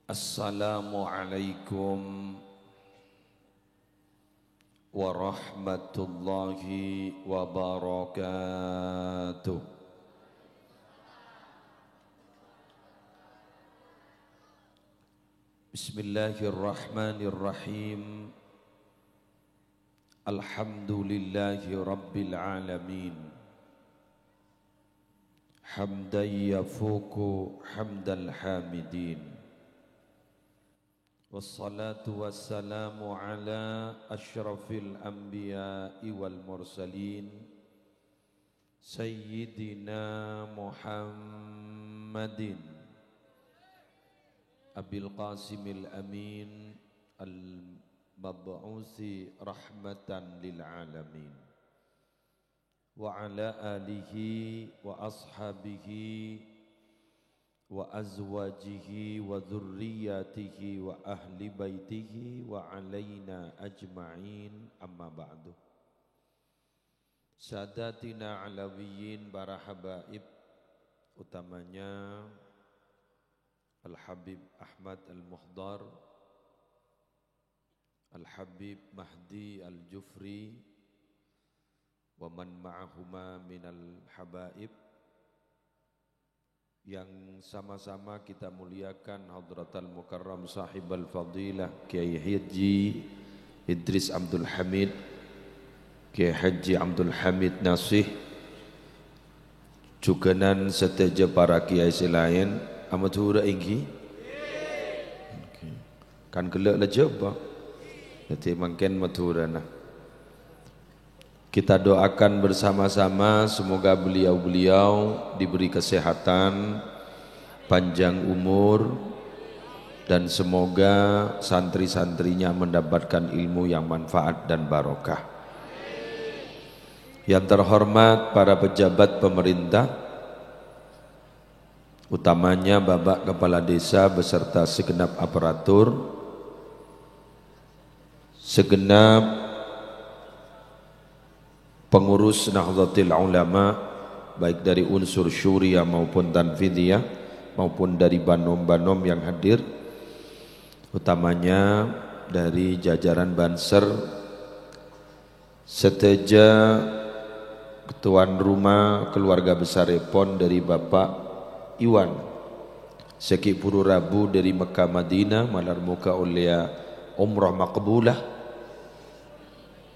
Assalamualaikum warahmatullahi wabarakatuh. Bismillahirrahmanirrahim. Alhamdulillahi rabbil alamin. Hamdan yafuku hamdal hamidin. Wassalatu wassalamu ala asyrafil anbiya'i wal mursalin Sayyidina Muhammadin Abil Qasimil Amin Al-Mab'usi rahmatan lil alamin Wa ala alihi wa ashabihi wa azwajihi wa dhurriyyatihi wa ahli baitihi wa alaina ajma'in amma ba'du. Sadatina alawiyin para habaib, utamanya Al-Habib Ahmad Al-Muhdar, Al-Habib Mahdi Al-Jufri wa man ma'ahuma minal habaib, yang sama-sama kita muliakan Hadratal Mukarram Sahibal Fadilah Kiai Haji Idris Abdul Hamid, Kiai Haji Abdul Hamid Nasih, juganan seteja para kiai selain amat hura inggi kan gelak lah jawab jadi mungkin maturana. Kita doakan bersama-sama semoga beliau-beliau diberi kesehatan, panjang umur, dan semoga santri-santrinya mendapatkan ilmu yang manfaat dan barokah. Yang terhormat para pejabat pemerintah, utamanya Bapak Kepala Desa beserta segenap aparatur, segenap pengurus Nahdlatul Ulama baik dari unsur syuriah maupun tanfidiyah maupun dari banom-banom yang hadir, utamanya dari jajaran Banser, seteja ketuan rumah keluarga besar Epon dari Bapak Iwan, Seki Puru Rabu dari Mekah Madinah, malar muka ulia umrah maqbulah,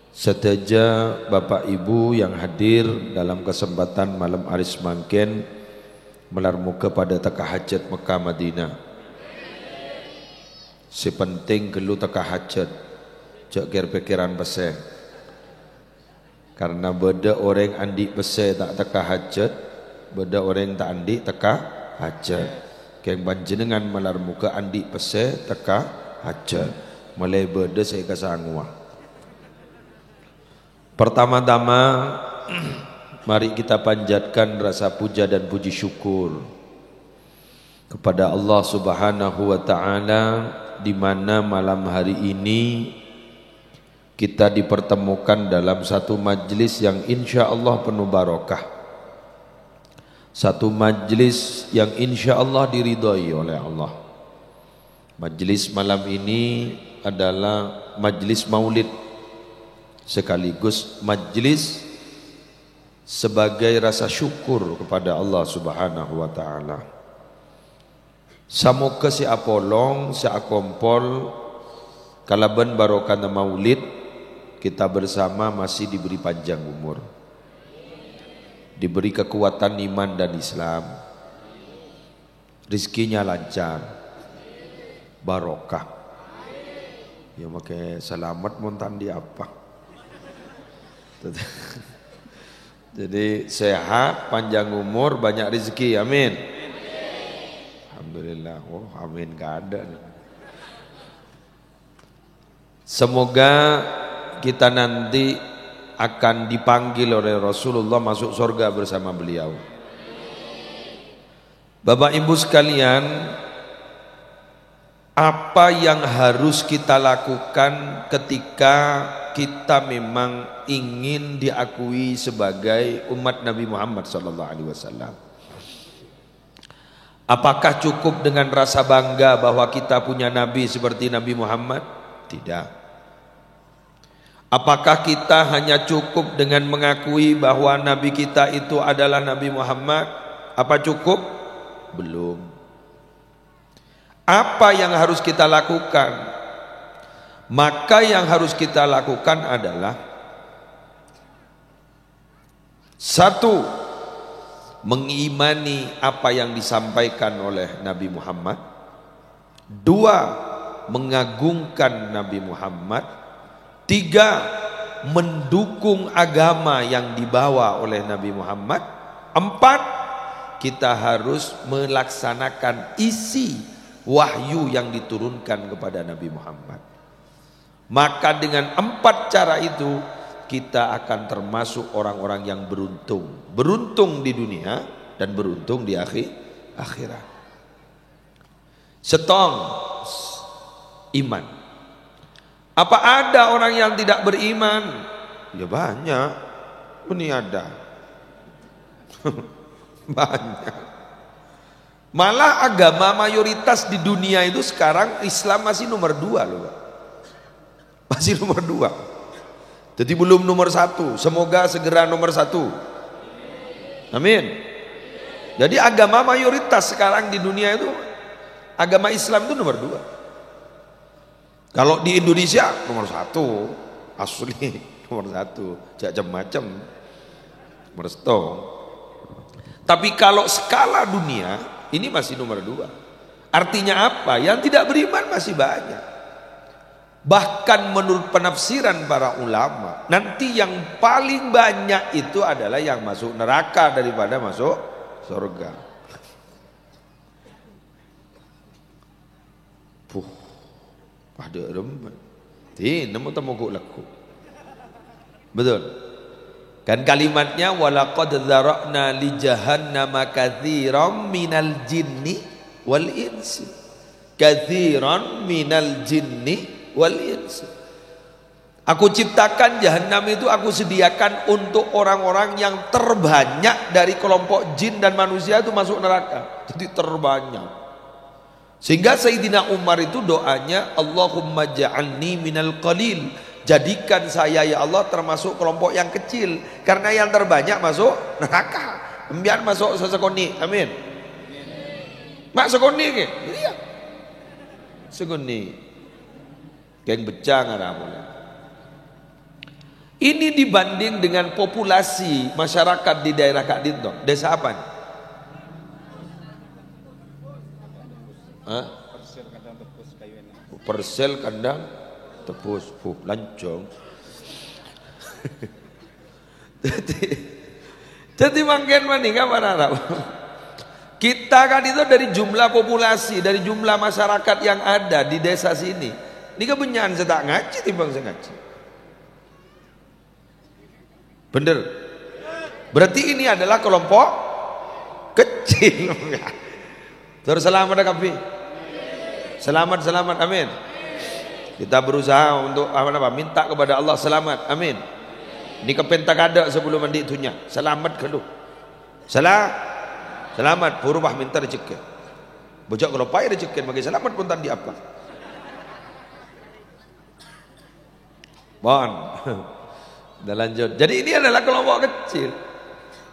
seteja Bapak Ibu yang hadir dalam kesempatan malam aris mangken melar muka pada teka hajat Mekah Madinah. Sepenting gelu teka hajat jak pikiran bese, karena beda orang andi bese tak teka hajat, beda orang tak andi teka hajat. Keng panjenengan melar muka andi bese teka hajat, mulai beda saya kesangwa. Pertama-tama mari kita panjatkan rasa puja dan puji syukur kepada Allah Subhanahu wa taala, di mana malam hari ini kita dipertemukan dalam satu majlis yang insya Allah penuh barokah, satu majlis yang insya Allah diridhai oleh Allah. Majlis malam ini adalah majlis maulid sekaligus majlis sebagai rasa syukur kepada Allah Subhanahu wa taala. Samoga si apolong, si akompol kalaban barokah maulid kita bersama masih diberi panjang umur, diberi kekuatan iman dan Islam, rizkinya lancar, barokah. Ya makai selamat montan di apa? Jadi sehat, panjang umur, banyak rezeki, amin. Alhamdulillah. Oh, amin gak ada. Semoga kita nanti akan dipanggil oleh Rasulullah masuk surga bersama beliau. Bapak Ibu sekalian, apa yang harus kita lakukan ketika kita memang ingin diakui sebagai umat Nabi Muhammad SAW? Apakah cukup dengan rasa bangga bahwa kita punya nabi seperti Nabi Muhammad? Tidak. Apakah kita hanya cukup dengan mengakui bahwa nabi kita itu adalah Nabi Muhammad? Apa cukup? Belum. Apa yang harus kita lakukan? Maka yang harus kita lakukan adalah satu, mengimani apa yang disampaikan oleh Nabi Muhammad. Dua, mengagungkan Nabi Muhammad. Tiga, mendukung agama yang dibawa oleh Nabi Muhammad. Empat, kita harus melaksanakan isi wahyu yang diturunkan kepada Nabi Muhammad. Maka dengan empat cara itu kita akan termasuk orang-orang yang beruntung. Beruntung di dunia dan beruntung di akhirat. Setong iman. Apa ada orang yang tidak beriman? Ya banyak. Ini ada. Banyak. Malah agama mayoritas di dunia itu sekarang Islam masih nomor 2 loh Pak. Masih nomor 2. Jadi belum nomor 1. Semoga segera nomor 1. Amin. Jadi agama mayoritas sekarang di dunia itu, agama Islam itu nomor 2. Kalau di Indonesia nomor 1, asli nomor 1, macam-macam, nomor 1. Tapi kalau skala dunia ini masih nomor 2. Artinya apa? Yang tidak beriman masih banyak. Bahkan menurut penafsiran para ulama, nanti yang paling banyak itu adalah yang masuk neraka daripada masuk surga. Ada rembat. Nemu temu laku. Betul. Kan kalimatnya walaqad dzara'na li jahannama katsiran minal jinni wal insi. Katsiran minal jinni wal insi. Aku ciptakan jahanam itu, aku sediakan untuk orang-orang yang terbanyak dari kelompok jin dan manusia itu masuk neraka. Jadi terbanyak. Sehingga Sayyidina Umar itu doanya, Allahumma ja'alni minal qalil. Jadikan saya ya Allah termasuk kelompok yang kecil, karena yang terbanyak masuk neraka. Biar masuk sesekoni. Amin. Mak sekoni ke? Iya. Sekoni. Geng becang ada. Ini dibanding dengan populasi masyarakat di daerah Kak Dinto. Desa apa nih? Persel kandang tepus, lancong. Jadi makin maning apa Arab? Kita kan itu dari jumlah populasi, dari jumlah masyarakat yang ada di desa sini. Ini kebenyakan saya tak ngaji timbang saya ngaji. Bener. Berarti ini adalah kelompok kecil. Terus selamat kapi. Selamat, amin. Kita berusaha untuk minta kepada Allah selamat, amin. Ini kepentak ada sebelum mandi itunya. Selamat kalau. Selamat purubah minta rezeki. Bojok kalau payah rezeki bagi selamat pun tadi apa? Bon. Dan lanjut. Jadi ini adalah kelompok kecil.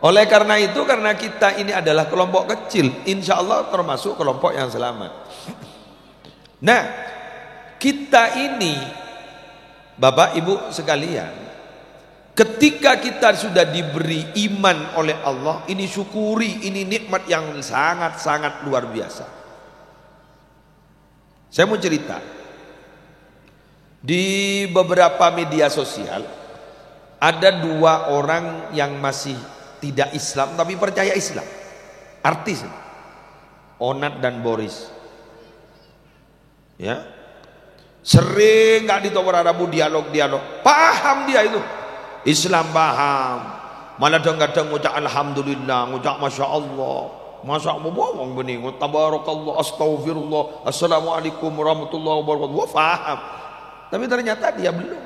Oleh karena itu, karena kita ini adalah kelompok kecil, insya Allah termasuk kelompok yang selamat. Nah, kita ini Bapak Ibu sekalian, ketika kita sudah diberi iman oleh Allah, ini syukuri, ini nikmat yang sangat-sangat luar biasa. Saya mau cerita. Di beberapa media sosial ada 2 orang yang masih tidak Islam tapi percaya Islam. Artis Onat dan Boris. Ya. Sering nggak ditawar-arabu dialog. Paham dia itu. Islam paham. Malah kadang-kadang ngucap alhamdulillah, ngucap masya Allah. Masa mau bohong bening, tabarakallah, astaghfirullah, assalamualaikum warahmatullahi wabarakatuh. Wah, paham. Tapi ternyata dia belum.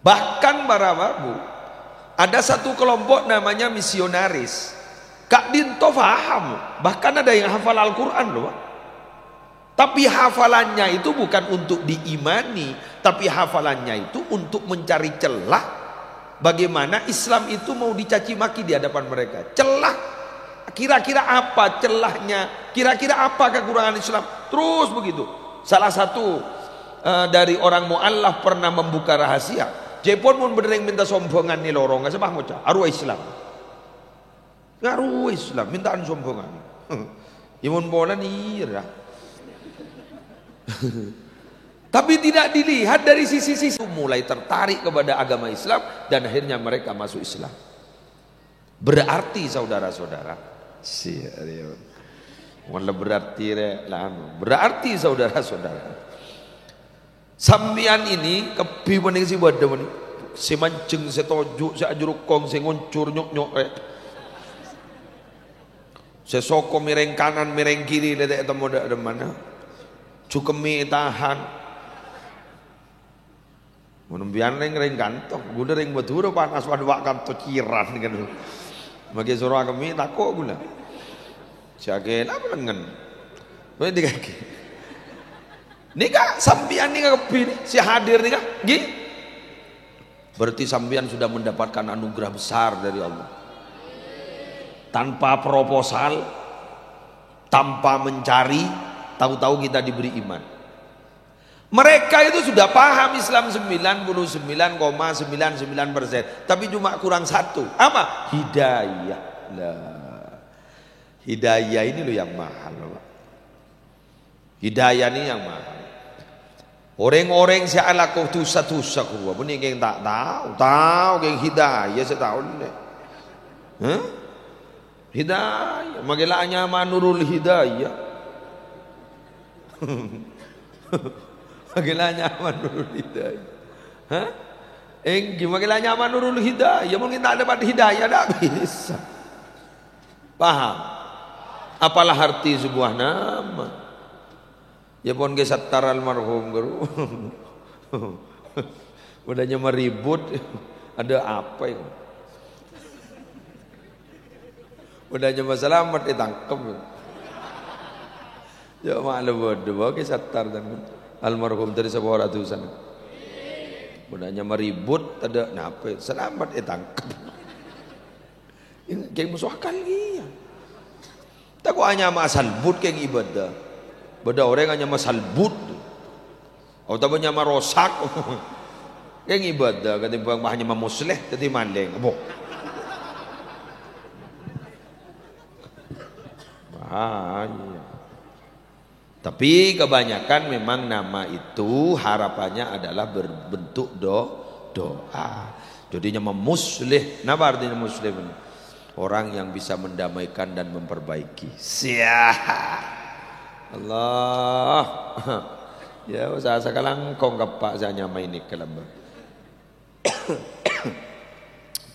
Bahkan para babu, ada satu kelompok namanya misionaris. Kak Dinto paham, bahkan ada yang hafal Al-Quran loh Pak. Tapi hafalannya itu bukan untuk diimani, tapi hafalannya itu untuk mencari celah bagaimana Islam itu mau dicaci maki di hadapan mereka. Celah, kira-kira apa celahnya, kira-kira apa kekurangan Islam, terus begitu. Salah satu dari orang mu'allaf pernah membuka rahasia, Jepun mun berdeng minta sombongan nih lorong, nggak sebah moca, arwah Islam. Ngaruh Islam mintaan sombongan. Imun bola nih tapi tidak dilihat dari sisi-sisi, mulai tertarik kepada agama Islam dan akhirnya mereka masuk Islam. Berarti saudara-saudara, berarti saudara-saudara, sambian ini kepi mening si bada mening si mancing si toju si ajuruk kong si nguncur nyok nyok sesoko mireng kanan mireng kiri dedek temu dak mana cukemi tahan menembian ring kantong guna ring betul panas wadwak kanto ciran kan bagi surah kami takut gula siagen apa lengan boleh dikaki nikah sambian nikah kepi si hadir nikah gini berarti sambian sudah mendapatkan anugerah besar dari Allah. Tanpa proposal, tanpa mencari, tahu-tahu kita diberi iman. Mereka itu sudah paham Islam 99,99%, tapi cuma kurang satu. Apa? Hidayah. Nah, hidayah ini loh yang mahal. Hidayah ini yang mahal. Orang-orang si ala kau tusa-tusa kuwa, benih yang tak tahu yang hidayah setahun ni. Hidayah, magilanya manurul hidayah. Magilanya manurul hidayah. Hah? Magilanya manurul hidayah. Mungkin tak dapat hidayah, tak bisa. Paham? Apalah arti sebuah nama? Ya pun ke Sattar almarhum guru. Udahnya meribut, ada apa itu? Udahnya masalah amat ditangkap. Ya maklum bodoh, ke Sattar dan almarhum dari sebuah ratusan. Udahnya meribut, ada apa? Selamat ditangkap. Ini kayak musuh akal dia. Tak kok hanya masal but kayak ibadah. Beda orang hanya masal but. Atau banyak marosak. Kayak ibadah ketimbang hanya mamusleh jadi maleng. Iya. Tapi kebanyakan memang nama itu harapannya adalah berbentuk doa. Jadinya memuslih. Apa artinya muslim? Orang yang bisa mendamaikan dan memperbaiki. Allah. Ya usaha sekarang kong kapak saya nyamai ini kelamba.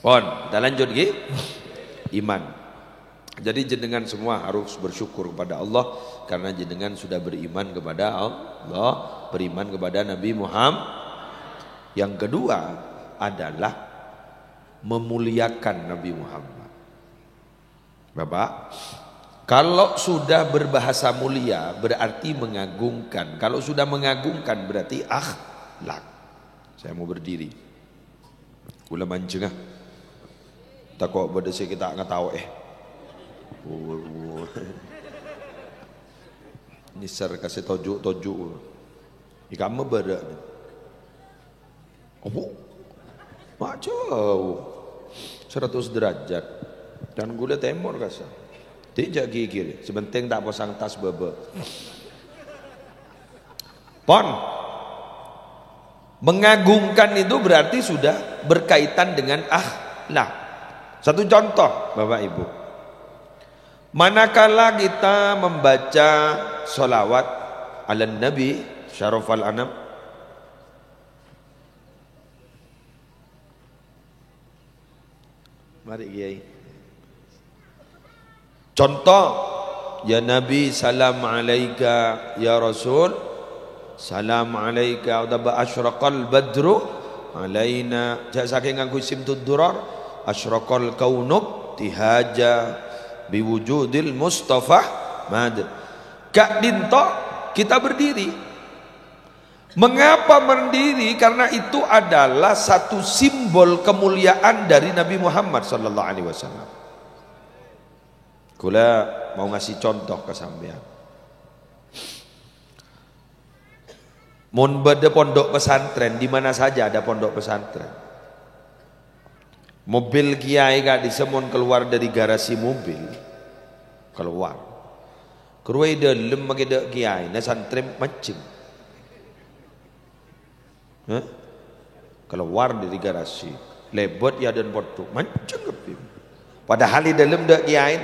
Pon, kita lanjut lagi. Iman. Jadi jenengan semua harus bersyukur kepada Allah karena jenengan sudah beriman kepada Allah, beriman kepada Nabi Muhammad. Yang kedua adalah memuliakan Nabi Muhammad. Bapak, kalau sudah berbahasa mulia berarti mengagungkan. Kalau sudah mengagungkan berarti akhlak. Saya mau berdiri. Kula mancing ah. Takut berdesi kita nggak tahu Ini ser kasih tojuk. Ikan berat. Oh, mak jauh 100 derajat dan gula temor kasar. Tidak gigil. Sebenting tak pasang tas bebe. Pon. Mengagungkan itu berarti sudah berkaitan dengan akhlak. Satu contoh, Bapak Ibu. Manakala kita membaca sholawat ala Nabi Syarafal Anam, mari Kiai. Contoh, ya Nabi salam alaika, ya Rasul salam alaika, udaba asyraqal badru alaina, jak saking nganggo isim tuddurar, asyraqal kaunub tihaja biwujudil Mustafa Mad. Gak dintok kita berdiri. Mengapa berdiri? Karena itu adalah satu simbol kemuliaan dari Nabi Muhammad sallallahu alaihi wasallam. Kula mau ngasih contoh ke sampean. Mun beda pondok pesantren, di mana saja ada pondok pesantren. Mobil kiai gak disemun keluar dari garasi mobil. Keluar. Keruai dalam mageda kiai, na santren mancing. Keluar dari garasi, lebot ya dan bodoh, mancing kepim. Padahal di dalam dak kiai.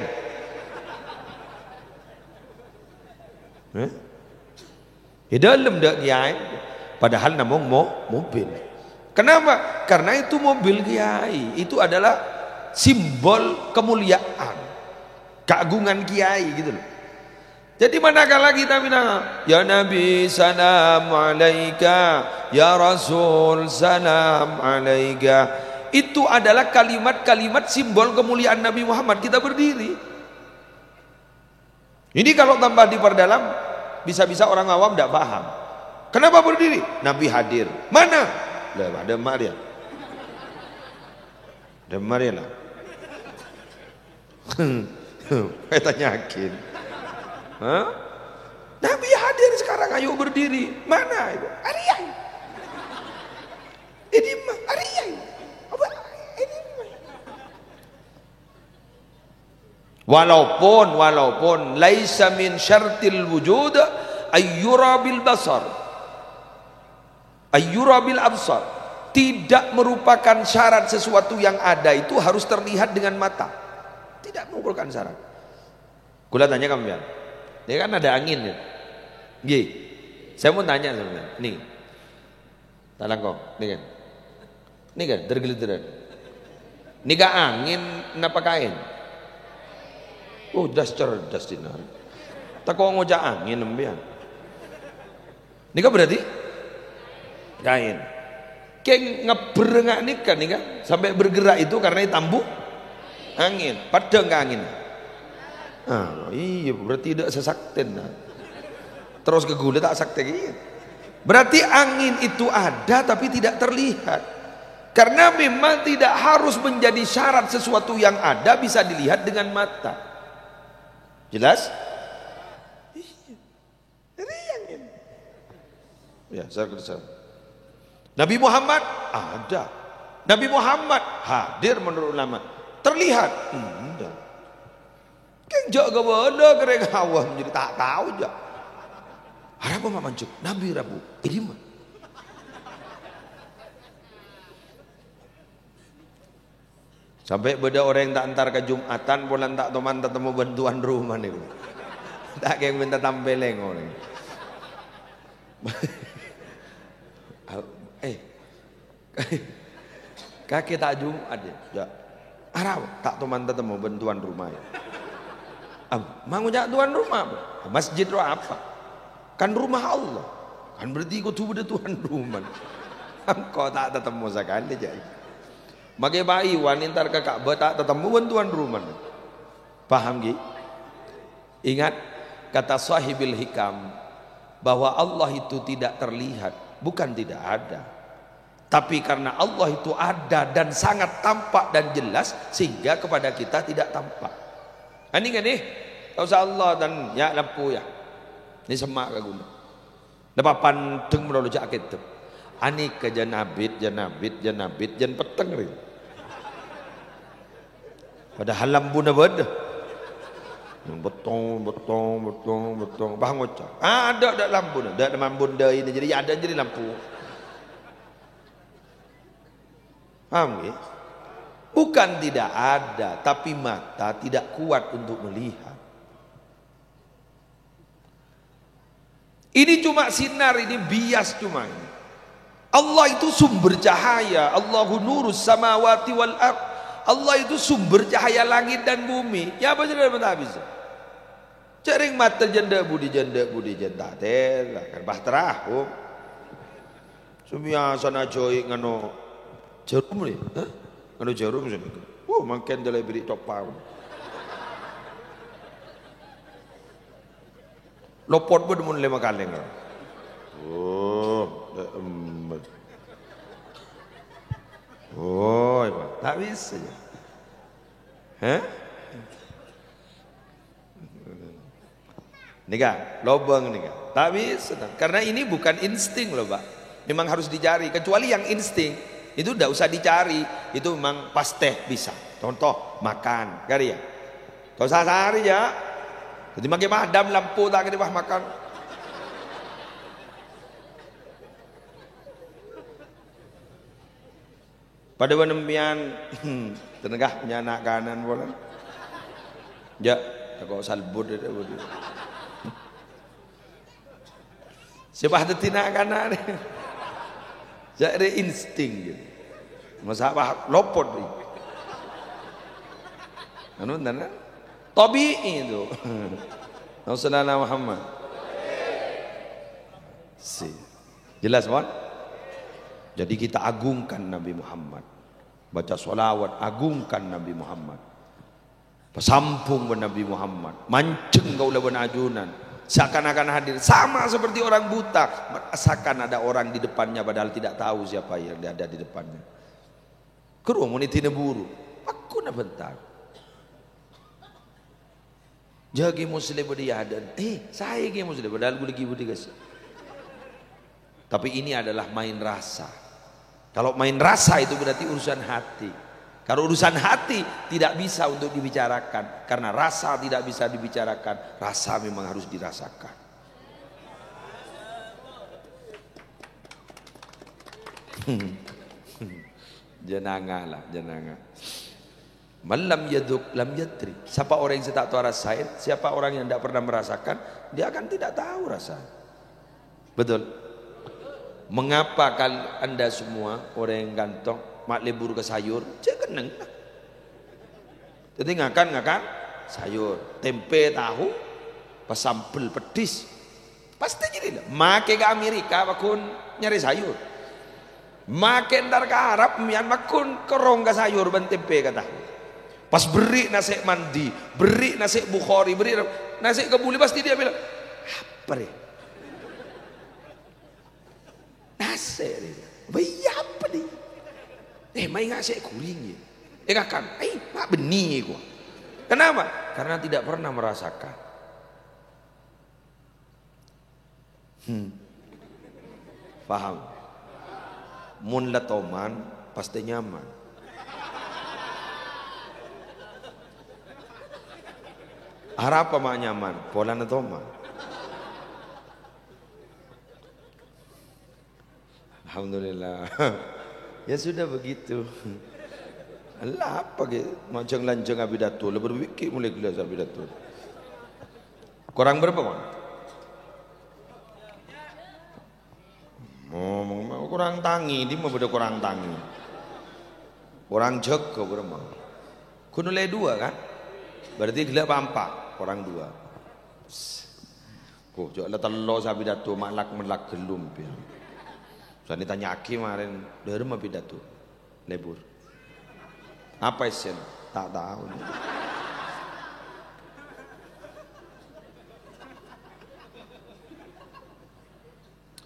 Di dalam dak kiai, padahal namung mobil. Kenapa? Karena itu mobil kiai, itu adalah simbol kemuliaan, keagungan kiai gitu loh. Jadi manakala kita bilang ya Nabi salam alaika, ya Rasul salam alaika, itu adalah kalimat-kalimat simbol kemuliaan Nabi Muhammad. Kita berdiri. Ini kalau tambah diperdalam, bisa-bisa orang awam tidak paham. Kenapa berdiri? Nabi hadir. Mana? Lah ada Maria. Ada Maria lah. Saya tanyakin. Nabi hadir sekarang, ayo berdiri. Mana itu? Ariyai. Ini mah Ariyai. Apa? Ini mah. Walaupun laisa min syartil wujud ayyura bil basar. Ayyura bil absar. Tidak merupakan syarat sesuatu yang ada itu harus terlihat dengan mata. Tidak merupakan syarat. Kula tanya kamu ya. Dia kan ada angin ya. Gih. Saya mau tanya sebenarnya. Nih. Talang kok, nih kan. Nih kan dergeliteran. Nih kan angin napa kain? Oh, das cerdas dinar. Tak kok ngojak angin nembian. Nih kan berarti kain. Kayak ngeberengak nih kan sampai bergerak itu karena tambuh angin. Padang ke angin. Iya berarti tidak sesakten. Terus ke gula tak sakten. Berarti angin itu ada tapi tidak terlihat. Karena memang tidak harus menjadi syarat sesuatu yang ada bisa dilihat dengan mata. Jelas? Iya. Jadi angin. Ya, saya kerja. Nabi Muhammad ada. Nabi Muhammad hadir menurut ulama. Terlihat? Enggak. Kenjak ke benda kering awam jadi tak tahu aja. Harap apa mancuk? Nabi Rabu. Ini mah. Sampai beda orang yang tak antar ke Jumatan, bulan tak teman ketemu bantuan rumah nih. Tak kayak minta tampeleng orang. Kaki tak Jumat ya. Harap tak teman ketemu bantuan rumah ya. Mau ngajak tuan rumah masjid apa? Kan rumah Allah. Kan berarti ikut tubuh tuan rumah. Kau tak ketemu sekali jadi. Bagai bayi wanita ke Ka'bah tak ketemu tuan rumah. Paham Gi? Ingat kata sahibil hikam bahwa Allah itu tidak terlihat, bukan tidak ada. Tapi karena Allah itu ada dan sangat tampak dan jelas sehingga kepada kita tidak tampak. Ini kan nih, tahu Allah dan ya lampu ya. Ini semak ke guna. Dapat panteng melalui jaket tu. Ani ke janabit jan peteng rin. Padahal lampu na beda. Betong. Bahang ngocak. Ada lampu na. Ada lampu dah ini jadi ada jadi lampu. Paham ya? Bukan tidak ada, tapi mata tidak kuat untuk melihat. Ini cuma sinar, ini bias cuma ini. Allah itu sumber cahaya. Allahu nurus samawati wal ardh. Allah itu sumber cahaya langit dan bumi. Ya apa saja tak bisa. Cering mata janda budi janda tela kan bahterahu. Sumia sana joy ngano jarum ni. Ngano jarum sini. Makan dalam beri topau. Lopot pun mun 5 kaleng. Oh, oh, tak bisa. Hah? Nika, lobang nika. Tak bisa. Karena ini bukan insting loh, Pak. Memang harus dicari. Kecuali yang insting itu tidak usah dicari. Itu memang pasti bisa. Contoh makan, kali ya. Kau usah cari ya. Jadi makin madam lampu tak kena makan. Pada penempian tenegah punya anak kanan bola. Ya, kau salbut itu. Siapa ada tina kanan? Jadi insting gitu. Masa apa lopot ni? Anu mana? Tabi'i itu. Rasulullah Muhammad. Si. Jelas kan? Jadi kita agungkan Nabi Muhammad. Baca sholawat, agungkan Nabi Muhammad. Pesampung Nabi Muhammad. Mancing kau lawan ajunan. Seakan-akan hadir. Sama seperti orang buta. Merasakan ada orang di depannya padahal tidak tahu siapa yang ada di depannya. Kerumun itu buru. Aku nak bentar. Jagi muslim dia ada. Saya yang muslim padahal boleh gibu digas. Tapi ini adalah main rasa. Kalau main rasa itu berarti urusan hati. Kalau urusan hati tidak bisa untuk dibicarakan. Karena rasa tidak bisa dibicarakan. Rasa memang harus dirasakan. Jenanga lah, jenanga. Malam yaduk lam yadri. Siapa orang yang tak tahu rasain, siapa orang yang tidak pernah merasakan, dia akan tidak tahu rasa. Betul. Mengapa anda semua orang yang gantong mak lebur ke sayur, jangan neng. Jadi ngakan sayur, tempe tahu, pasampel pedis, pasti jadi lah. Make ke Amerika bakun nyari sayur, makin dar ke Arab mian bakun kerong ke sayur ban tempe kata. Pas beri nasi mandi, beri nasi Bukhari, beri nasi kebuli pasti dia bilang apa deh? Nasi dia, bayi apa nih? Mai ngasih kuring ya. Kan, mak benih gua. Kenapa? Karena tidak pernah merasakan. Paham? Mun latoman pasti nyaman. Harap apa mak nyaman? Pola natoma. Alhamdulillah. Ya sudah begitu. Allah apa ke macam lanjang abidatu, lebih berwiki mulai gelas abidatu. Kurang berapa kan? Oh, kurang tangi, dia mau beda kurang tangi. Kurang jaga berapa? Kuno le 2 kan? Berarti gelap 4, kurang 2. Kok jauh lah telur abidatu malak gelum pia. Soalnya ditanya Aki kemarin, dari mana pidato? Lebur. Apa isen? Tak tahu.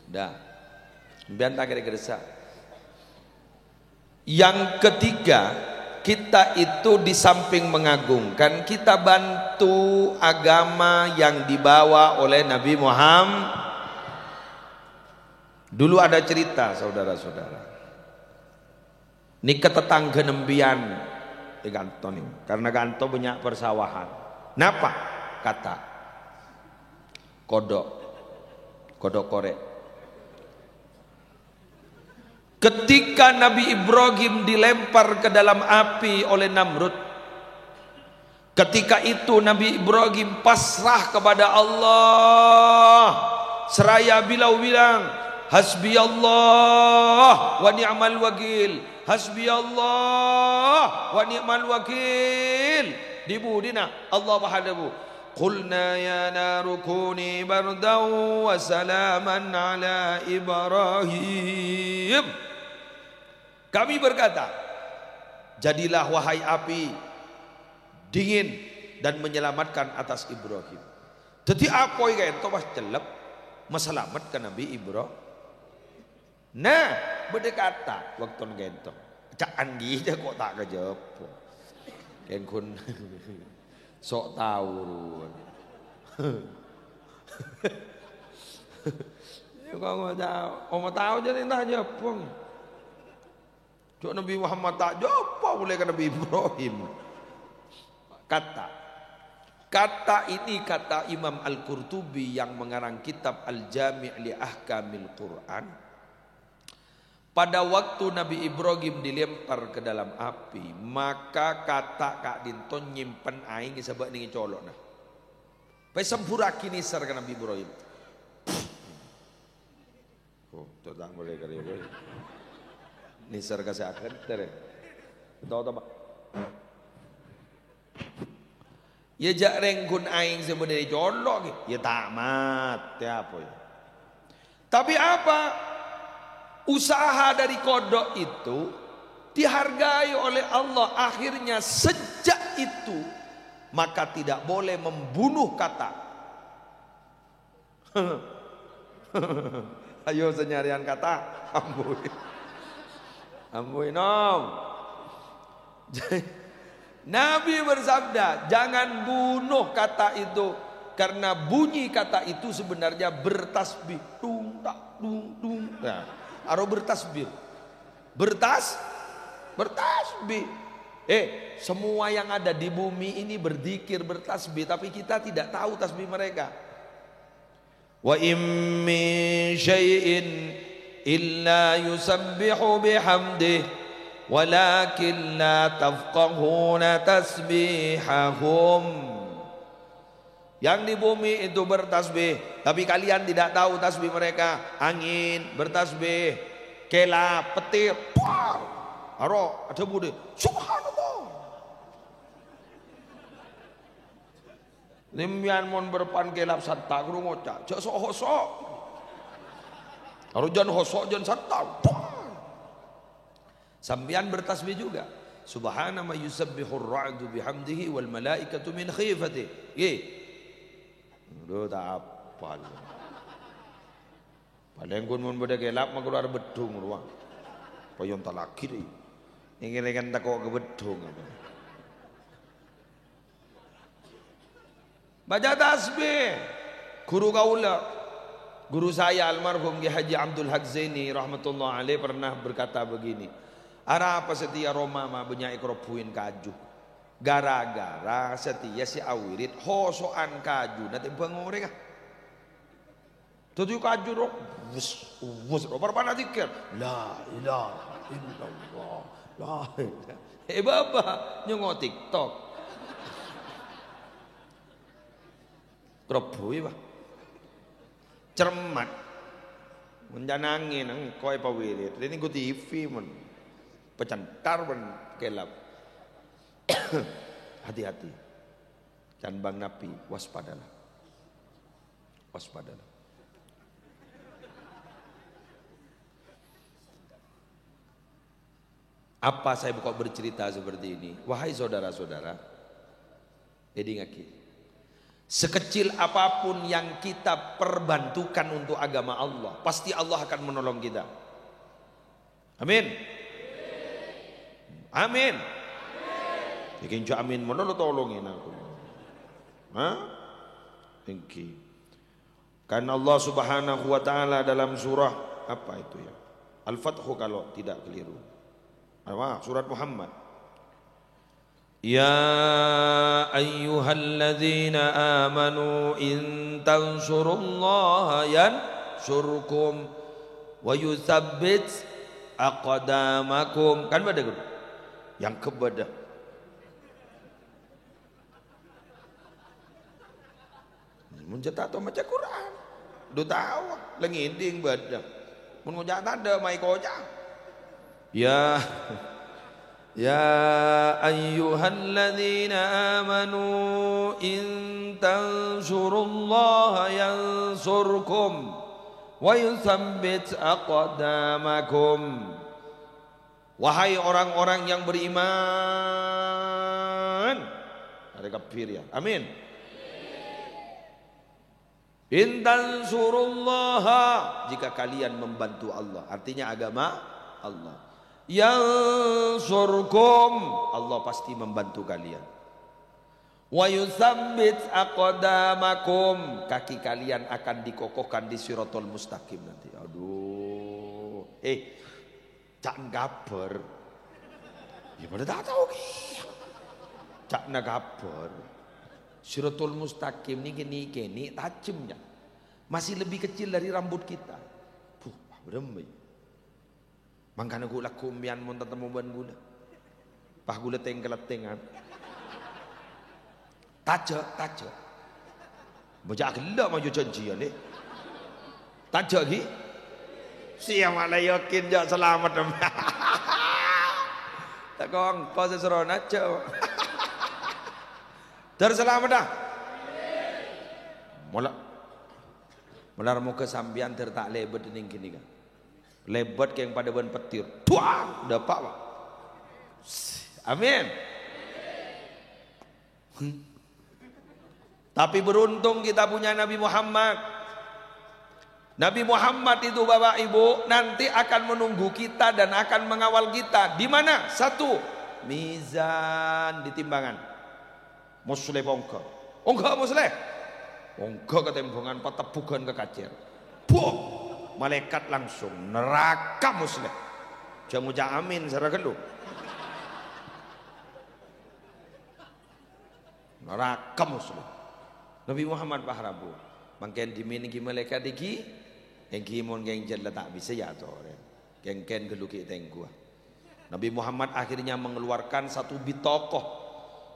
Dah. Biar tak kira-kira. Yang ketiga, kita itu di samping mengagungkan, kita bantu agama yang dibawa oleh Nabi Muhammad. Dulu ada cerita saudara-saudara. Ini ke tetangga nembian di Ganto nih. Karena Ganto banyak persawahan. Napa? Kata kodok korek. Ketika Nabi Ibrahim dilempar ke dalam api oleh Namrud, ketika itu Nabi Ibrahim pasrah kepada Allah. Seraya bilang, Hasbi Allah wa ni'mal wakil. Hasbi Allah wa ni'mal wakil. Dibudina Allah wahdahu. Qulna ya naru kuni bardan wa salaman ala Ibrahim. Kami berkata, jadilah wahai api dingin dan menyelamatkan atas Ibrahim. Jadi apa yang itu pas celep meselamatkan Nabi Ibrahim. Nah, berdekata waktu ngento. Cak anggi aja kok tak kejep. Ken kun sok tahu ruan. Ya kok nggak tahu. Om tahu jadi entah jepong. Cuk Nabi Muhammad tak jawab boleh ke Nabi Ibrahim. Kata ini kata Imam Al-Qurtubi yang mengarang kitab Al-Jami' li Ahkamil Quran. Pada waktu Nabi Ibrahim dilempar ke dalam api, maka kata Kak Dinton nyimpen aing sebab ning colok nah. Pai sempura kini sar ke Nabi Ibrahim. Oh, tu tak boleh kali boleh. Nisar kasih akan tere. Tahu tak? Ya jak rengkun aing sebenarnya colok, ya tak mati apa ya. Tapi apa? Usaha dari kodok itu dihargai oleh Allah. Akhirnya sejak itu maka tidak boleh membunuh kata. Ayo senyarian kata ambui nom. Nabi bersabda jangan bunuh kata itu, karena bunyi kata itu sebenarnya bertasbih tung tak tung tung. Nah, aro bertasbih bertasbih. Semua yang ada di bumi ini berzikir bertasbih, tapi kita tidak tahu tasbih mereka. Wa in min syai'in illa yusabbihu bihamdihi walakin la tafqahuna tasbihahum. Yang di bumi itu bertasbih, tapi kalian tidak tahu tasbih mereka. Angin bertasbih, kelap, petir, aro ada bude, subhanallah. Limbian mon berpan kelap satta guru ngocak, cak sok hosok. Aro jan hosok jan satta. Sambian bertasbih juga. Subhana ma yusabbihur ra'du bihamdihi wal malaikatu min khifatihi. Udah tak apa. Padahal kun mun beda gelap mah keluar bedung ruang. Payung tak lagi deh. Ingin kan tak kok ke bedung. Baca tasbih. Guru kaula, guru saya almarhum Ki Haji Abdul Haq Zaini rahmatullah alaih pernah berkata begini. Ara apa setia Roma mah banyak ikropuin kaju. Gara-gara setia si awirit hosoan kaju nanti bangore kah? Tujuh kaju roh, wus roh berapa zikir? La ilaha illallah, la ilaha. Bapa nyongok TikTok. Krobui bah, cermat, menjanangin nang koi pawirit. Ini ku TV men, pecantar men kelap. Hati-hati, dan bang Nabi waspadalah, waspadalah. Apa saya kok bercerita seperti ini? Wahai saudara-saudara, ngaki, sekecil apapun yang kita perbantukan untuk agama Allah, pasti Allah akan menolong kita. Amin. Amin. Bikin amin menolong tolongin aku. Thank you. Karena Allah Subhanahu wa taala dalam surah apa itu ya? Al-Fathu kalau tidak keliru. Surat Muhammad. Ya ayyuhalladzina amanu in tansurullaha yansurkum wa yutsabbit aqdamakum. Kan pada yang kepada mencetak atau baca Quran. Do tahu lenginding badak. Mun ngojak ada mai kojak. Ya ayyuhalladzina amanu in tansurullaha yansurkum wa yutsabbit aqdamakum. Wahai orang-orang yang beriman. Ada kafir ya. Amin. Intan surullaha, jika kalian membantu Allah, artinya agama Allah. Yansurkum, Allah pasti membantu kalian. Wa yutsabbit aqdamakum, kaki kalian akan dikokohkan di siratal mustaqim nanti. Aduh, cak gaber. Ya pada tak tahu. Cak gaber. Siratul mustaqim ni tajamnya masih lebih kecil dari rambut kita. Beremai. Mangkana gula kumbian mun tetemu ban gula. Pah gula tengkelat-tengan. Taja. Bocah gelak maju janjian ni. Taja lagi. Siang mana yakin jak selamat. Tak kong kau seseron aja. Terselamat dah. Mula muka sambian tertak lebet ning kini kan. Lebet yang pada ban petir. Tuang dapat pak. Amin. Tapi beruntung kita punya Nabi Muhammad. Nabi Muhammad itu Bapak Ibu nanti akan menunggu kita dan akan mengawal kita. Di mana? Satu, mizan di timbangan. Musleh ongka musleh ongka ketembangan patebukan ke kacir. Malaikat langsung neraka musleh. Jangan ucap amin sareng lu. Neraka musleh. Nabi Muhammad Bahrabu mangken dimiliki malaikat iki engki mon geng jella tak bisa ya tore. Geng-ken geluki tengku. Nabi Muhammad akhirnya mengeluarkan satu bitokoh.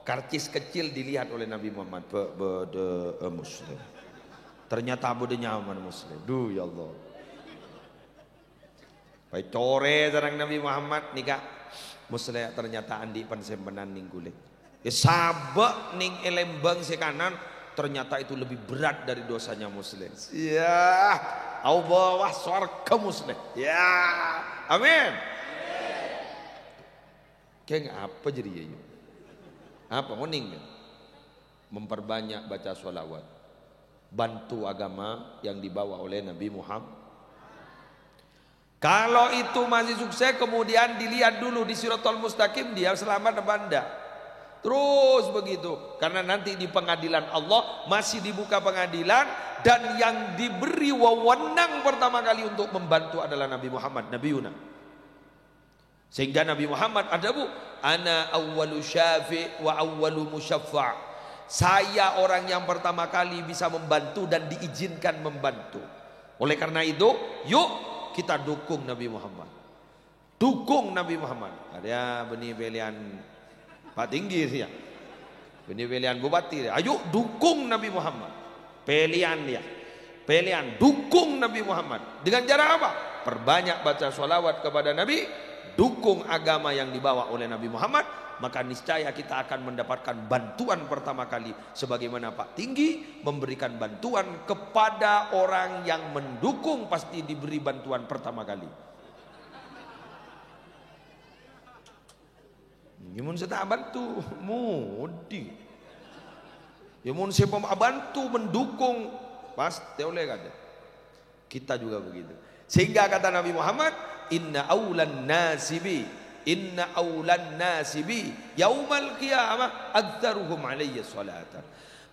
Karcis kecil dilihat oleh Nabi Muhammad. Muslim. Ternyata bode nyaman muslim. Duh ya Allah. Baik core sareng Nabi Muhammad nikah. Muslim ternyata andi pansembenan ning kulit. Sabak ning elembang si kanan ternyata itu lebih berat dari dosanya muslim. Ya, Allah surga muslim. Ya, amin. Kayak apa jadi ya? Apa moning? Memperbanyak baca sholawat, bantu agama yang dibawa oleh Nabi Muhammad. Kalau itu masih sukses, kemudian dilihat dulu di siratal mustaqim dia selamat apa enggak. Terus begitu, karena nanti di pengadilan Allah masih dibuka pengadilan dan yang diberi wewenang pertama kali untuk membantu adalah Nabi Muhammad, Nabi Yuna. Sehingga Nabi Muhammad ada bu, ana awwalu syafi' wa awwalu musyaffa'. Saya orang yang pertama kali bisa membantu dan diizinkan membantu. Oleh karena itu, yuk kita dukung Nabi Muhammad. Dukung Nabi Muhammad. Ada benih pilihan Pak Tinggi sih ya. Benih pilihan bupati. Ayo dukung Nabi Muhammad. Pilihan dia. Pilihan dukung Nabi Muhammad. Dengan cara apa? Perbanyak baca sholawat kepada Nabi. Dukung agama yang dibawa oleh Nabi Muhammad, maka niscaya kita akan mendapatkan bantuan pertama kali. Sebagaimana Pak Tinggi memberikan bantuan kepada orang yang mendukung, pasti diberi bantuan pertama kali. Gimana saya tak bantu? Mudi. Gimana saya bantu mendukung? Pasti oleh kata. Kita juga begitu. Sehingga kata Nabi Muhammad, inna awlan nasibi yaumal qiyamah aktsaruhum alayya salatan.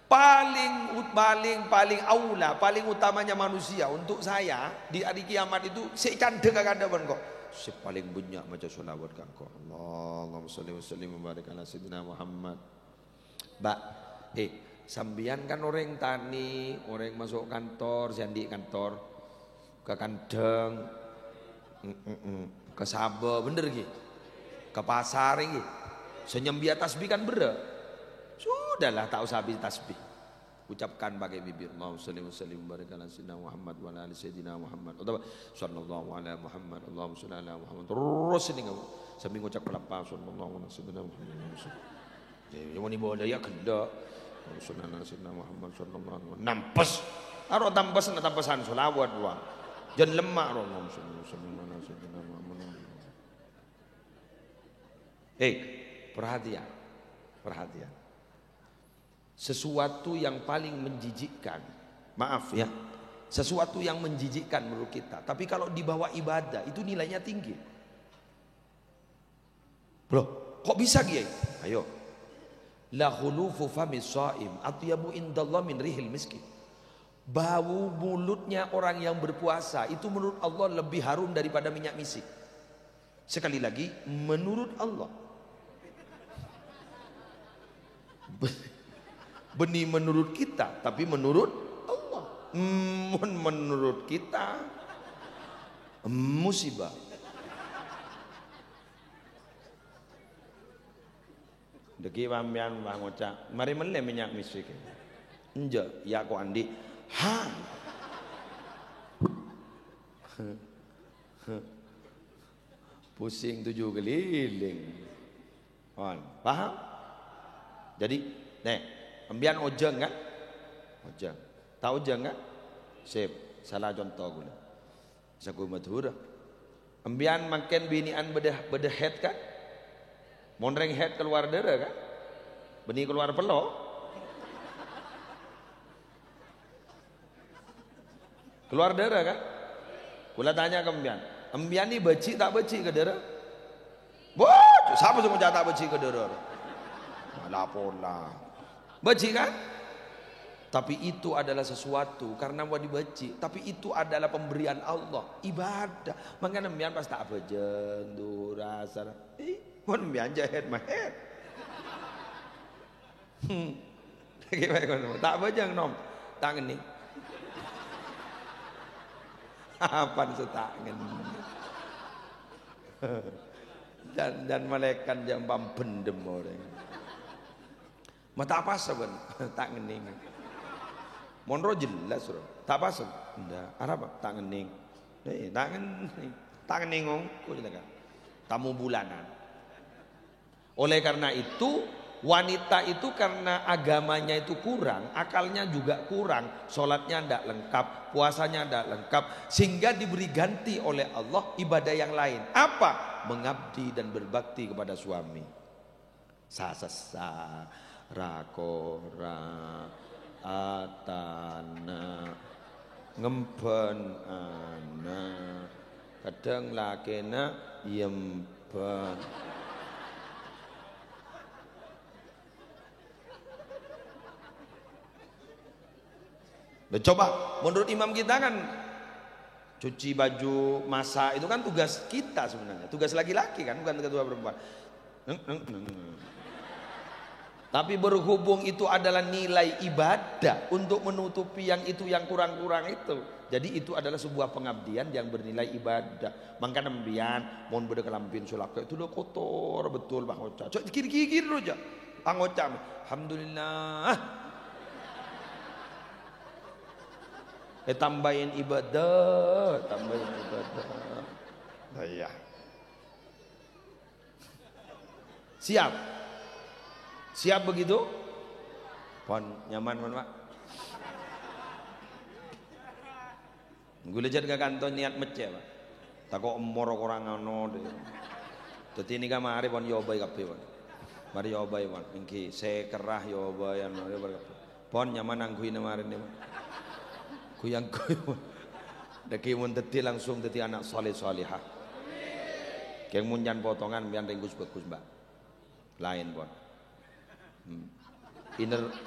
Paling aula, paling utamanya manusia untuk saya di hari kiamat itu sekandeng kadaban kok. Si paling banyak maca selawat kan kok. Allahumma shalli wa sallim wa barik ala sayyidina Muhammad. Mbak, sambian kan orang tani, orang masuk kantor, jandi kantor ke kandang, ke Sabah bener gitu, ke pasar gitu, senyembia tasbih kan bener. Sudahlah tak usah habis tasbih, ucapkan pakai bibir. Allahumma shalli wa sallim wa barik ala sayyidina Muhammad wa ala ali sayyidina Muhammad. Atau sallallahu ala Muhammad, Allahumma shalli ala Muhammad. Terus ini kamu sambil ngucap kelapa sallallahu ala sayyidina Muhammad. Ya mau dibawa daya kendak. Allahumma shalli ala sayyidina Muhammad sallallahu alaihi wasallam. Nampes, aro tampesan selawat doang. Jangan lemak Allahumma shalli ala sayyidina Muhammad. Perhatian. Sesuatu yang paling menjijikkan Maaf ya, sesuatu yang menjijikkan menurut kita, tapi kalau dibawa ibadah itu nilainya tinggi. Loh, kok bisa Kiai? Ayo. La khulufu famis shaim atyabu indallah min rihil miskin. Bau mulutnya orang yang berpuasa itu menurut Allah lebih harum daripada minyak misik. Sekali lagi, menurut Allah. Benih menurut kita, tapi menurut Allah. Menurut kita musibah. Deki pambian Mbah ngocak, mari menle minyak misik. Enje, ya kok Andi. Ha. Pusing 7 keliling. Paham? Jadi, nih, ambian ojeng kan? Ojeng. Tahu ojeng kan? Sip, salah contoh gula. Saku madhura. Ambian makin binian bedah head kan? Monreng head keluar darah kan? Benih keluar pelok. Keluar darah kan? Kula tanya ke ambian ni beci tak beci ke darah? Bocah, siapa semua tak beci ke darah? Laporlah. Beci kan? Tapi itu adalah sesuatu karena mau dibeci. Tapi itu adalah pemberian Allah, ibadah. Makanya ambian pas tak bejen tu rasa. Mon ambian jahet mahet. Tak bejen nom. Tak ni. Apaan setangan dan malaikat yang pendem orang mata apa seben tak ngening monro jelas tak apa seben ndak apa tak ngening tak ngening tamu bulanan. Oleh karena itu wanita itu karena agamanya itu kurang, akalnya juga kurang, sholatnya tidak lengkap, puasanya tidak lengkap, sehingga diberi ganti oleh Allah ibadah yang lain. Apa? Mengabdi dan berbakti kepada suami. Sasasa rakora atana ngemben ana kadang lakena yemben. Nah, coba menurut imam kita kan cuci baju, masak itu kan tugas kita sebenarnya, tugas laki-laki kan, bukan ketua perempuan. Tapi berhubung itu adalah nilai ibadah untuk menutupi yang itu yang kurang-kurang itu, jadi itu adalah sebuah pengabdian yang bernilai ibadah. Makanya nembian mohon beda kelampin sulap itu udah kotor betul Bang Oca. Cok kiri-kiri aja Bang Oca. Alhamdulillah. Tambahin ibadah. Nah, iya. Siap begitu? Pon nyaman pon Pak. Gue lejar ke kantor niat mece Pak. Takut emor orang ano deh. Tadi ini kamari pon yobai kape pon. Mari yobai pon. Engki saya kerah yobai ano yobai kape. Pon nyaman angkui namarin deh. Kuyang kuy, daki mun teti langsung teti anak soleh solehah. Keng munjan potongan biar ringkus bagus mbak. Lain pon.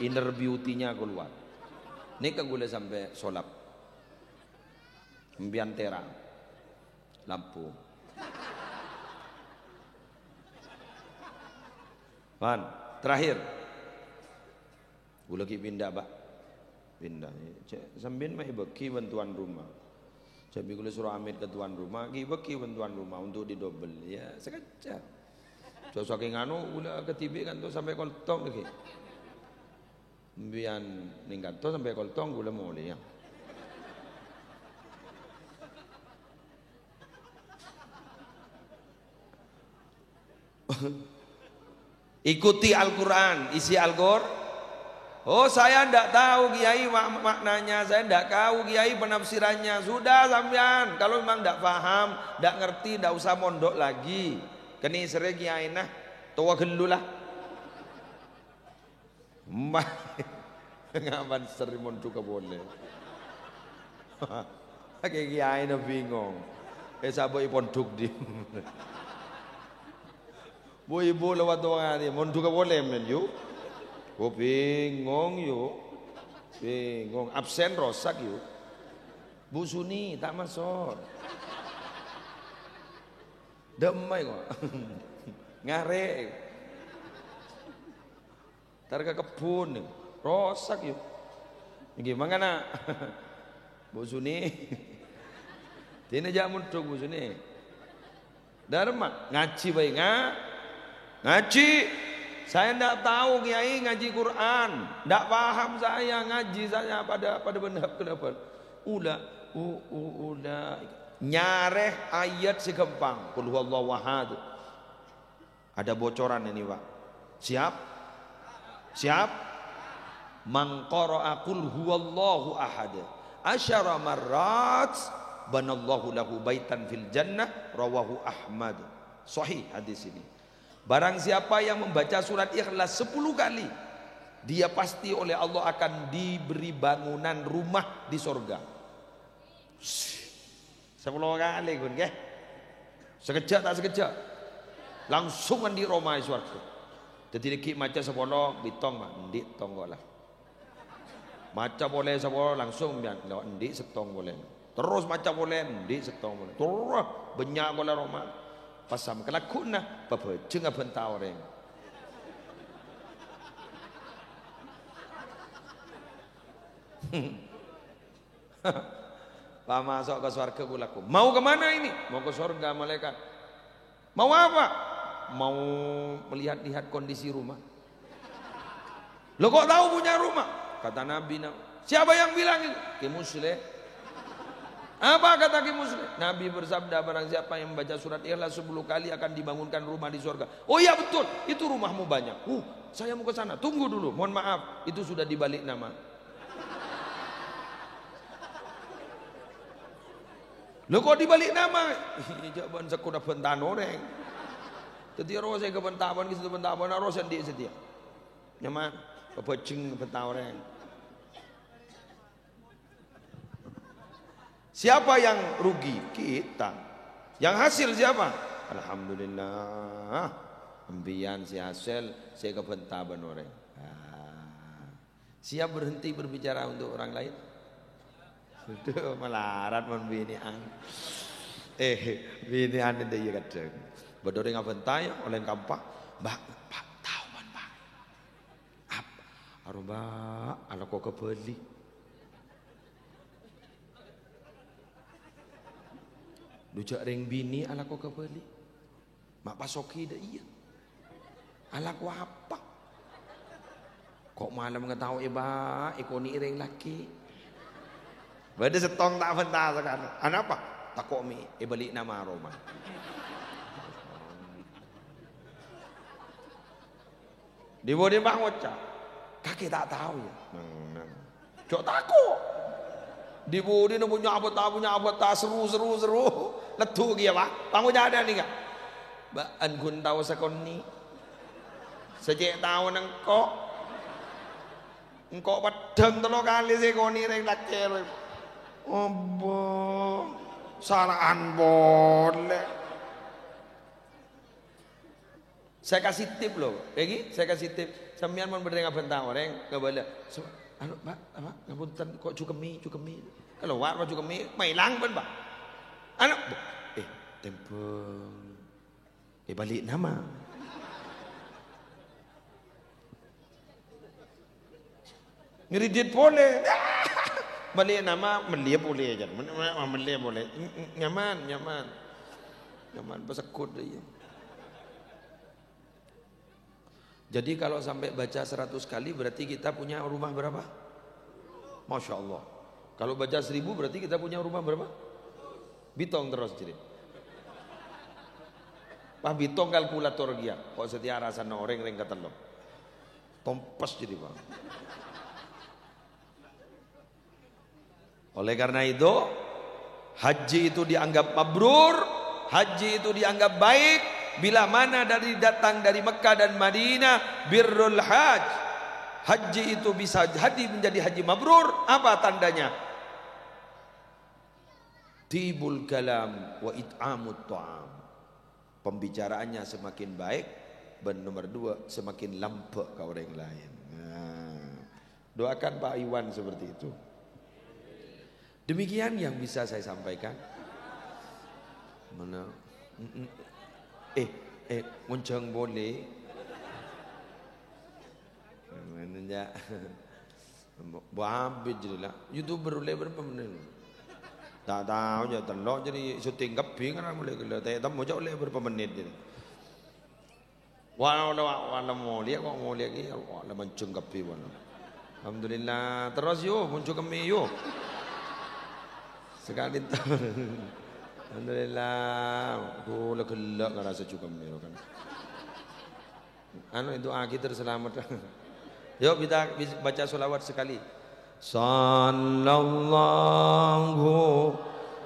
Inner beauty-nya keluar. Ini kan gue sampai solap. Mbian terang, lampu. Man, terakhir. Gue lagi pindah pak. Pindah sambil mai beki bantuan rumah. Jadi kalau suruh Amit ke tuan rumah, beki bantuan rumah untuk didobel. Ya sekejap. So saking anu udah ketibi kan tuh sampai koltong lagi. Bian ningkat tuh sampai koltong gula mulai ya. Ikuti Al-Quran, isi Al-Quran. Oh saya tidak tahu Kiai maknanya, saya tidak tahu Kiai penafsirannya. Sudah sampean, kalau memang tidak paham, tidak ngerti, tidak usah mondok lagi. Kini sering Kiai nah, tua gelulah. Ngapain sering mondok boleh. Kayak kiai na bingung. Saboy ponduk di. Bu ibu lewat doang ni, monduk boleh men yuk. Bu bingung yuk. Bingung, absen rosak yuk. Bu Suni tak masuk. Demai kok. Ngare. Targa kebun rosak yuk. Gimana nak? Bu Suni. Tine jamun tuh Bu Suni. Dharma ngaji baik ngaji. Saya ndak tahu kiai ngaji Quran, ndak paham saya ngaji saya pada benar kenapa? Udah nyareh ayat segempang. Qul huwallahu ahad. Ada bocoran ini, Pak. Siap? Man qara'a qul huwallahu ahad asyara marrat banallahu lahu baitan fil jannah, rawahu Ahmad. Sahih hadis ini. Barang siapa yang membaca surat Ikhlas 10 kali, dia pasti oleh Allah akan diberi bangunan rumah di surga. 10 kali kun nggih. Sekejap tak sekejap. Langsung di Roma surga. Jadi iki maca 10 bitong Pak, ndik tong lah. Maca boleh 10 langsung ndik setong boleh. Terus maca boleh ndik setong boleh. Terus banyak boleh Roma. Pasam kelakun nah apa jeung abentau reng. Pak masuk ke surga kulaku. Mau kemana ini? Mau ke surga malaikat. Mau apa? Mau melihat-lihat kondisi rumah. Lo kok tahu punya rumah? Kata Nabi. Siapa yang bilang itu? Ki Muslim. Apa kata Ki Muslim? Nabi bersabda, barang siapa yang membaca surat Ikhlas 10 kali akan dibangunkan rumah di surga. Oh iya betul, itu rumahmu banyak. Saya mau ke sana. Tunggu dulu, mohon maaf, itu sudah dibalik nama. Lo kok dibalik nama? Jawaban sekuda bentan orang. Jadi roh saya ke bentawan, ke situ bentawan, roh saya di setia. Nyaman, kepecing bentan orang. Siapa yang rugi? Kita. Yang hasil siapa? Alhamdulillah. Ambian si hasil, saya kebentaban orang. Siap berhenti berbicara untuk orang lain? Sudah melarat membinian. Binian itu ya kadang. Badore ngabentai oleh kampak. Mbak, Pak, tahu Pak. Apa? Arumba, anak kok kebeli. Dujak ring bini ala kok kebeli. Mak pasoki dah iya. Ala ku apa? Kok malam ngetahu iba ikoni ring laki. Bade setong tak bentah sekarang. Anak apa? Takok mi balik nama Roma. Di bodi bang ngocak. Kaki tak tahu ya. Cok takut. Di bodi nak punya apa tak seru. Letu dia Pak. Kamu ada nih enggak? Mbak Angun tahu sekoni. Sejak tahun engkau pedang 3 kali sekoni ring laker. Obo. Salaan boleh. Saya kasih tip loh. Lagi saya kasih tip. Sampeyan mun berdeng bentang orang kebala. Anu Pak, apa? Ngapunten kok cukemi. Kalau war cukemi, mailang ben Pak. Anak tempeng balik nama ngeridit boleh balik nama melia boleh aja melia boleh nyaman pesekut dia. Jadi kalau sampai baca 100 kali berarti kita punya rumah berapa? Masya Allah. Kalau baca 1000 berarti kita punya rumah berapa? Bitong terus jadi. Pak bitong kalkulator dia. Kok setia rasa orang ring katelok. Tompas jadi Pak. Oleh karena itu haji itu dianggap mabrur, haji itu dianggap baik bila mana datang dari Mekah dan Madinah birrul haj. Haji itu bisa jadi menjadi haji mabrur. Apa tandanya? tibul kalam wa it'amut ta'am. Pembicaraannya semakin baik, dan nomor 2 semakin lampak ke orang lain. Nah, doakan Pak Iwan seperti itu. Demikian yang bisa saya sampaikan. Mana? Muncang boleh. Mana ya? Habis jadilah. YouTuber boleh berapa menit? Tak tahu je telok jadi syuting keping kan boleh gila. Tak tahu jauh boleh berapa menit jadi. Wala mau lihat kok mau lihat ni. Wala muncung keping wala. Alhamdulillah terus yo muncul kami yo. Sekali tu. Alhamdulillah. Aku lah gelak kan rasa cukup kami kan. Anu itu kita terselamat. Yuk kita baca selawat sekali. Sallallahu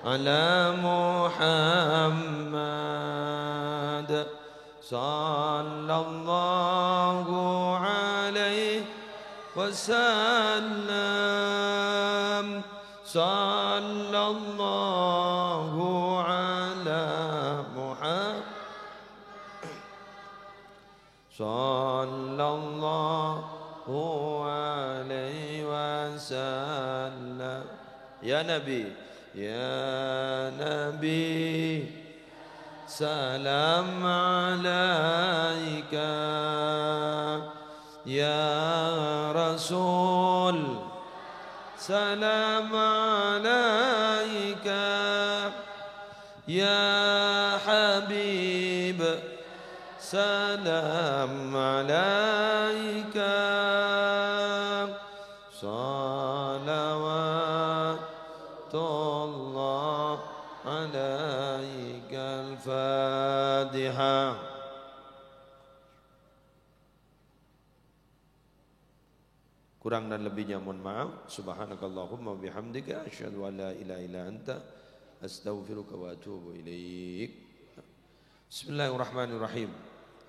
ala Muhammad. Sallallahu alaihi wasallam. Sallallahu ala Muhammad. Sallallahu alaihi wasallam. Ya Nabi, ya Nabi, salam alaika. Ya Rasul, salam alaika. Ya Habib, salam alaika. Salawatullah alaika. Al-Fatihah. Kurang dan lebihnya mohon maaf. Subhanakallahumma bihamdika asyhadu an la ilaha illa anta astaghfiruka wa atubu ilaik. Bismillahirrahmanirrahim.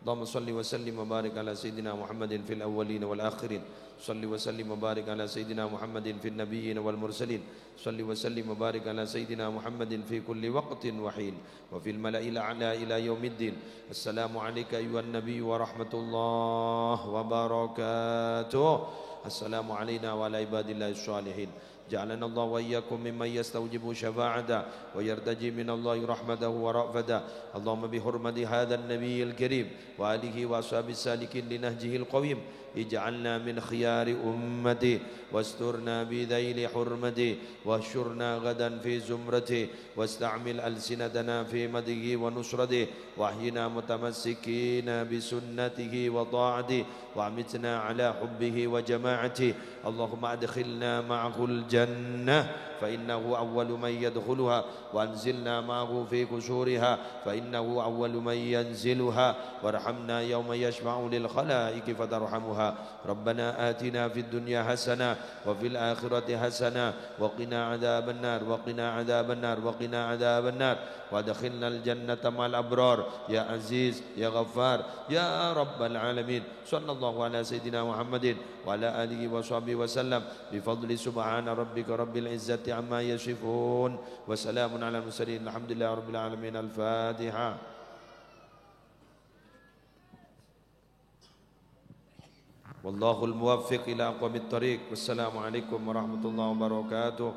Allahumma salli wa sallim wa barik ala sayyidina Muhammadin fil awwalin wal akhirin. Salli wa sallim wa barik ala sayyidina Muhammadin fil nabiyyin wal mursalin. Salli wa sallim wa barik ala sayyidina Muhammadin fi kulli waqtin wa hin wa fil mala'il a'la ila yaumiddin. Assalamu alayka ayyuhan nabiy wa rahmatullahi wa barakatuh. Assalamu alayna wa ala ibadillahi shalihin. جعلنا الله وإياكم ممن يستوجب شفاعته ويرتجي من الله رحمته ورأفته. اللهم بحرمة هذا النبي الكريم وآله وأصحابه السالكين لنهجه القويم اجعلنا من خيار أمته واسترنا بذيل حرمته واحشرنا غدا في زمرته واستعمل ألسنتنا في مدحه ونصرته واحينا متمسكين بسنته وطاعته وأمتنا على حبه وجماعته. اللهم أدخلنا معه الجنة فإنه أول من يدخلها وأنزلنا معه في قشورها فإنه أول من ينزلها وارحمنا يوم يشفع للخلائق فترحمها. ربنا آتنا في الدنيا حسنة وفي الآخرة حسنة وقنا عذاب النار وقنا عذاب النار وقنا عذاب النار وادخلنا الجنة مع الأبرار يا عزيز يا غفار يا رب العالمين. صلى الله على سيدنا محمد وعلى آله وصحبه وسلم بفضل سبحان ربك رب العزة عما يصفون وسلام على المرسلين الحمد لله رب العالمين. الفاتحة. والله الموفق إلى أقوم الطريق. والسلام عليكم ورحمة الله وبركاته.